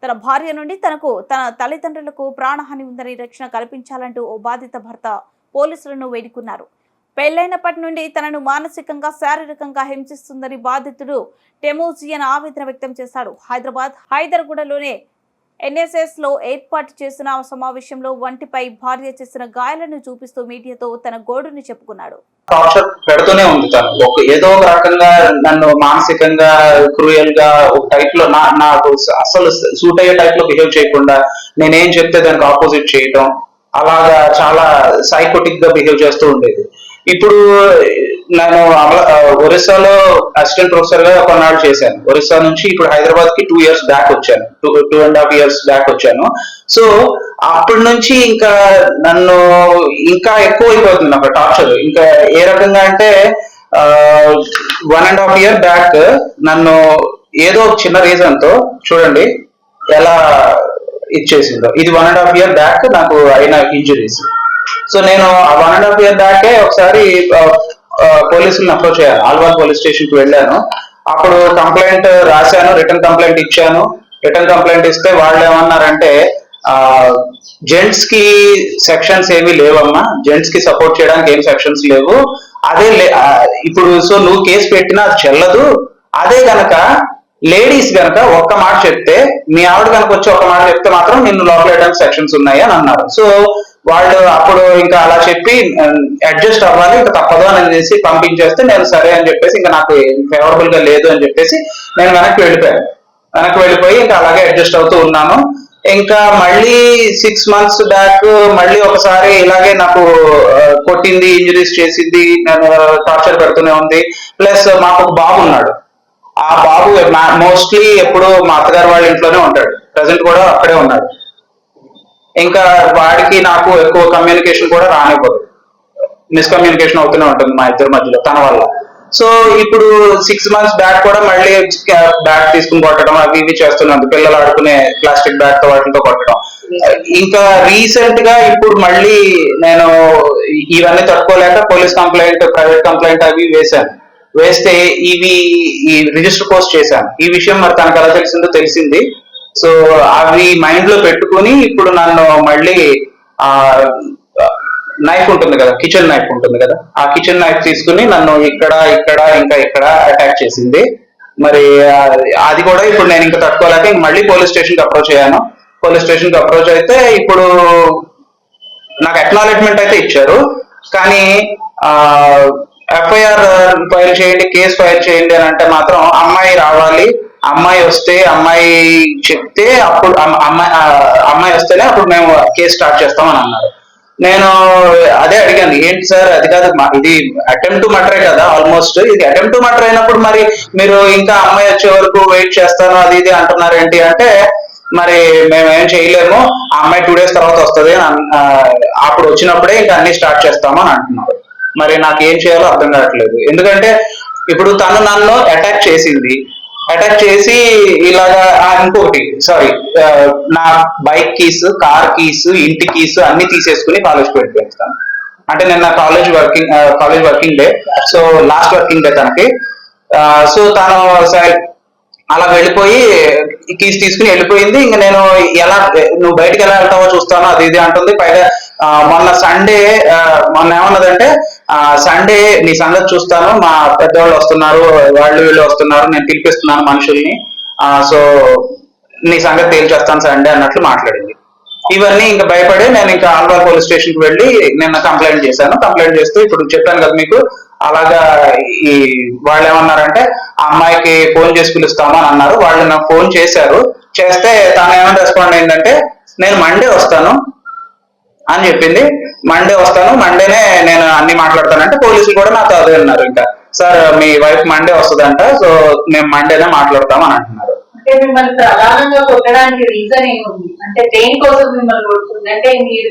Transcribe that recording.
తన భార్య నుండి తన తల్లిదండ్రులకు ప్రాణహాని ఉందని రక్షణ కల్పించాలంటూ ఓ బాధిత భర్త పోలీసులను వేడుకున్నారు. పెళ్లైనప్పటి నుండి తనను మానసికంగా శారీరకంగా హింసిస్తుందని బాధితుడు టెమోజియన్ ఆవేదన వ్యక్తం చేశాడు. హైదర్గూడలోనే ఎన్ఎస్ఎస్ లో ఏర్పాటు చేసిన సమావేశంలో వంటిపై భార్య చేసిన గాయాలను చూపిస్తూ మీడియాతో తన గోడుని చెప్పుకున్నాడు. టార్చర్ పెడుతూనే ఉంది తను. ఏదో ఒక రకంగా నన్ను మానసికంగా క్రూయల్ గా ఒక టైప్ లో నాకు అసలు సూట్ అయ్యే టైప్ లో బిహేవ్ చేయకుండా నేనేం చెప్తే దానికి ఆపోజిట్ చేయటం, అలాగా చాలా సైకోటిక్ గా బిహేవ్ చేస్తూ ఉండేది. ఇప్పుడు నేను ఒరిస్సాలో అసిస్టెంట్ ప్రొఫెసర్ గా కొన్నాళ్ళు చేశాను. ఒరిస్సా నుంచి ఇప్పుడు హైదరాబాద్ కి 2 years బ్యాక్ వచ్చాను, 2.5 years బ్యాక్ వచ్చాను. సో అప్పటి నుంచి ఇంకా నన్ను ఇంకా ఎక్కువ అయిపోతుంది నాకు టార్చర్. ఇంకా ఏ రకంగా అంటే 1.5 year బ్యాక్ నన్ను ఏదో చిన్న రీజన్ తో చూడండి ఎలా ఇచ్చేసిందో. ఇది 1.5 year బ్యాక్ నాకు అయిన ఇంజురీస్. సో నేను 1.5 year బ్యాకే ఒకసారి పోలీసులను అప్రోచ్ అయ్యాను. ఆల్వాల్ పోలీస్ స్టేషన్ కి వెళ్ళాను. అప్పుడు కంప్లైంట్ రాశాను, రిటర్న్ కంప్లైంట్ ఇచ్చాను. రిటర్న్ కంప్లైంట్ ఇస్తే వాళ్ళు ఏమన్నారంటే జెంట్స్ కి సెక్షన్స్ ఏమీ లేవమ్మా, జెంట్స్ కి సపోర్ట్ చేయడానికి ఏం సెక్షన్స్ లేవు, అదే ఇప్పుడు సో నువ్వు కేసు పెట్టినా అది చెల్లదు. అదే గనక లేడీస్ గనక ఒక్క మాట చెప్తే, మీ ఆవిడ కనుక వచ్చి ఒక్క మాట చెప్తే మాత్రం నిన్ను లోపల వేయడానికి సెక్షన్స్ ఉన్నాయి అని అన్నారు. సో వాళ్ళు అప్పుడు ఇంకా అలా చెప్పి అడ్జస్ట్ అవ్వాలి, ఇంకా తప్పదు అని అనేసి పంపించేస్తే నేను సరే అని చెప్పేసి ఇంకా నాకు ఫేవరబుల్ గా లేదు అని చెప్పేసి నేను వెనక్కి వెళ్ళిపోయి ఇంకా అలాగే అడ్జస్ట్ అవుతూ ఉన్నాను. ఇంకా మళ్ళీ 6 months బ్యాక్ మళ్ళీ ఒకసారి ఇలాగే నాకు కొట్టింది, ఇంజరీస్ చేసింది, నేను టార్చర్ పెడుతూనే ఉంది. ప్లస్ మాకు ఒక బాబు ఉన్నాడు. ఆ బాబు మోస్ట్లీ ఎప్పుడు మా అత్తగారు వాళ్ళ ఇంట్లోనే ఉంటాడు, ప్రజెంట్ కూడా అక్కడే ఉన్నాడు. ఇంకా వాడికి నాకు ఎక్కువ కమ్యూనికేషన్ కూడా రానివ్వదు, మిస్కమ్యూనికేషన్ అవుతూనే ఉంటుంది మా ఇద్దరి మధ్యలో తన వల్ల. సో ఇప్పుడు 6 months బ్యాక్ కూడా మళ్ళీ బ్యాట్ తీసుకుని కొట్టడం అవి ఇవి చేస్తున్నాను, పిల్లలు ఆడుకునే ప్లాస్టిక్ బ్యాట్ తో వాటితో కొట్టడం. ఇంకా రీసెంట్ గా ఇప్పుడు మళ్ళీ నేను ఇవన్నీ తట్టుకోలేక పోలీస్ కంప్లైంట్, ప్రైవేట్ కంప్లైంట్ అవి వేశాను. వేస్తే ఈ రిజిస్టర్ పోస్ట్ చేశాను. ఈ విషయం మరి తనకు ఎలా తెలిసింది. సో అవి మైండ్ లో పెట్టుకుని ఇప్పుడు నన్ను మళ్ళీ నైఫ్ ఉంటుంది కదా, కిచెన్ నైఫ్ ఉంటుంది కదా, ఆ కిచెన్ నైఫ్ తీసుకుని నన్ను ఇక్కడ అటాక్ చేసింది. మరి అది కూడా ఇప్పుడు నేను ఇంకా తట్టుకోలేక మళ్ళీ పోలీస్ స్టేషన్ కి అప్రోచ్ అయ్యాను. పోలీస్ స్టేషన్ కి అప్రోచ్ అయితే ఇప్పుడు నాకు అక్నాలెడ్జ్మెంట్ అయితే ఇచ్చారు, కానీ ఎఫ్ఐఆర్ ఫైల్ చేయండి, కేసు ఫైల్ చేయండి అని అంటే మాత్రం అమ్మాయి రావాలి, అమ్మాయి వస్తే, అమ్మాయి చెప్తే అప్పుడు అమ్మాయి వస్తేనే అప్పుడు మేము కేసు స్టార్ట్ చేస్తామని అన్నారు. నేను అదే అడిగాను, ఏంటి సార్ అది కాదు, ఇది అటెంప్ట్ టు మర్డరే కదా, ఆల్మోస్ట్ ఇది అటెంప్ట్ టు మర్డర్ అయినప్పుడు మరి మీరు ఇంకా అమ్మాయి వచ్చే వరకు వెయిట్ చేస్తాను అది ఇది అంటున్నారు ఏంటి అంటే, మరి మేము ఏం చేయలేము, ఆ అమ్మాయి 2 days తర్వాత వస్తుంది, అప్పుడు వచ్చినప్పుడే ఇంకా అన్ని స్టార్ట్ చేస్తాము అని అంటున్నారు. మరి నాకు ఏం చేయాలో అర్థం కావట్లేదు. ఎందుకంటే ఇప్పుడు తను నన్ను అటాక్ చేసి ఇలాగా ఇంకొకటి నా బైక్ కీస్, కార్ కీస్, ఇంటి కీస్ అన్ని తీసేసుకుని కాలేజ్కి వెళ్ళిపోతాను. అంటే నిన్న college working day, so last working day తనకి. సో తను అలా వెళ్ళిపోయి కీస్ తీసుకుని వెళ్ళిపోయింది. ఇంకా నేను నువ్వు బయటకు ఎలా వెళ్తావో చూస్తాను అది ఇది అంటుంది. పైగా మొన్న ఏమన్నదంటే, సండే నీ సంగతి చూస్తాను, మా పెద్దవాళ్ళు వస్తున్నారు, వీళ్ళు వస్తున్నారు, నేను పిలిపిస్తున్నాను మనుషుల్ని, సో నీ సంగతి తేల్చేస్తాను సండే అన్నట్లు మాట్లాడింది. ఇవన్నీ ఇంకా భయపడి నేను ఇంకా ఆల్వాల్ పోలీస్ స్టేషన్ కి వెళ్ళి నిన్న కంప్లైంట్ చేశాను. కంప్లైంట్ చేస్తూ ఇప్పుడు చెప్పాను కదా మీకు, అలాగా వాళ్ళు ఏమన్నారంటే ఆ అమ్మాయికి ఫోన్ చేసి పిలుస్తాము అని అన్నారు. వాళ్ళు నాకు ఫోన్ చేశారు. చేస్తే తను ఏమైనా రెస్పాండ్ అయిందంటే, నేను మండే వస్తాను అని చెప్పింది. మండే వస్తాను, మండేనే నేను అన్ని మాట్లాడతానంటే పోలీసులు కూడా నాతో అదే అన్నారు. ఇంకా సార్ మీ వైఫ్ మండే వస్తుందంట, సో మేము మండేనే మాట్లాడతాం అని అంటున్నారు. అంటే మిమ్మల్ని ప్రధానంగా కొట్టడానికి రీజన్ ఏముంది? అంటే దేనికోసం మిమ్మల్ని కొడుతుంది? అంటే మీరు